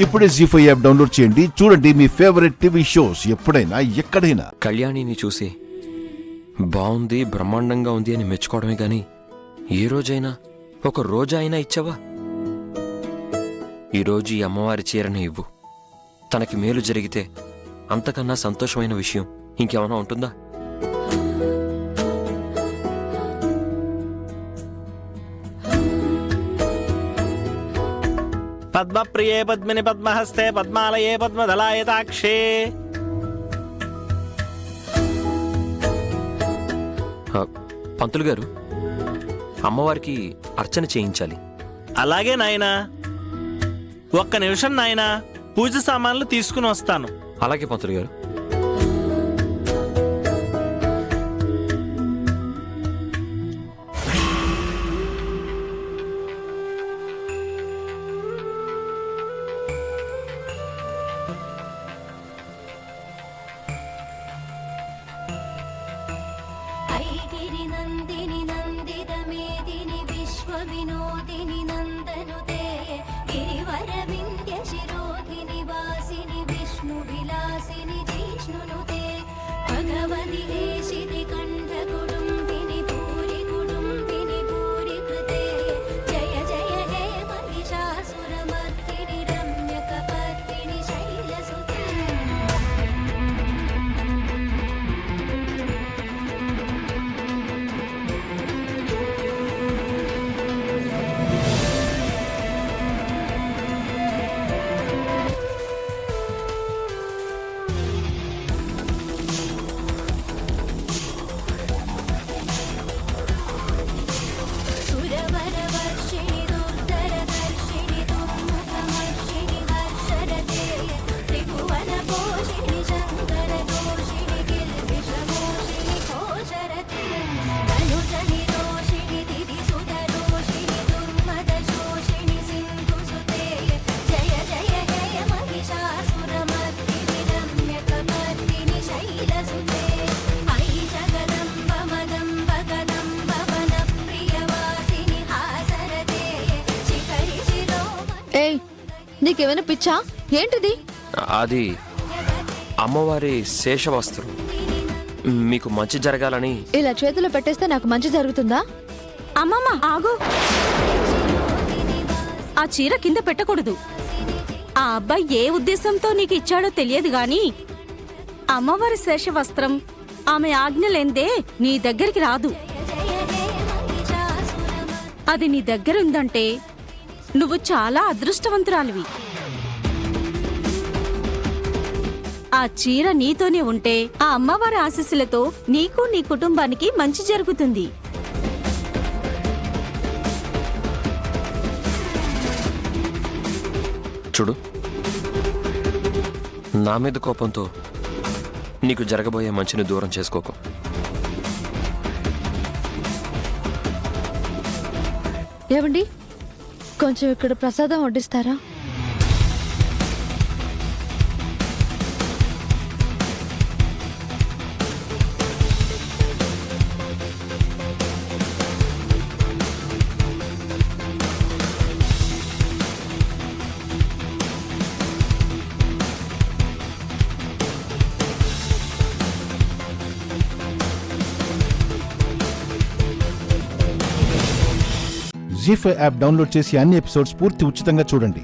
ఇప్పుడే జీ5 app download చేయండి. చూడండి మీ ఫేవరెట్ టీవీ షోస్ ఎప్పుడైనా ఎక్కడైనా. కళ్యాణిని చూసి బాగుంది, బ్రహ్మాండంగా ఉంది అని మెచ్చుకోవడమే గాని ఏ రోజైనా ఒక రోజా అయినా ఇచ్చావా? ఈరోజు ఈ అమ్మవారి చీరని ఇవ్వు. తనకి మేలు జరిగితే అంతకన్నా సంతోషమైన విషయం ఇంకేమైనా ఉంటుందా? పద్మప్రియే పద్మిని పద్మహస్తే పద్మాలయే పద్మదళాయతాక్షే. పంతులు గారు, అమ్మవారికి అర్చన చేయించాలి. అలాగే నాయనా, ఒక్క నిమిషం నాయనా, పూజ సామాన్లు తీసుకుని వస్తాను. అలాగే పంతులు గారు. వినోదిని నందనుతే గిరివర వింధ్య శిరోధిని వాసిని విష్ణు విలాసిని జిష్ణునుతే భగవతి దేశితి కంఠ కుటుంబిని భూరి కృతే జయ జయ హే మహిషాసురమర్దిని రమ్యకపర్దిని శైలసుతే. ఏయ్, నీకేమైనా పిచ్చా ఏంటిది? అది అమ్మవారి శేషవస్త్రం. మీకు మంచి జరగాలని. ఇలా చేతిలో పెట్టేస్తే నాకు మంచి జరుగుతుందా? అమ్మమ్మ ఆగు, ఆ చీర కింద పెట్టకూడదు. ఆ అబ్బాయి ఏ ఉద్దేశంతో నీకు ఇచ్చాడో తెలియదు గాని అమ్మవారి శేషవస్త్రం ఆమె ఆజ్ఞ లేందే నీ దగ్గరికి రాదు. అది నీ దగ్గర ఉందంటే నువ్వు చాలా అదృష్టవంతురాలివి. ఆ చీర నీతోనే ఉంటే ఆ అమ్మవారి ఆశీస్సులతో నీకు నీ కుటుంబానికి మంచి జరుగుతుంది. చూడు, నా మీద కోపంతో నీకు జరగబోయే మంచిని దూరం చేసుకోకు. ఏవండి, కొంచెం ఇక్కడ ప్రసాదం వడ్డిస్తారా? జీ5 యాప్ డౌన్లోడ్ చేసి అన్ని ఎపిసోడ్స్ పూర్తి ఉచితంగా చూడండి.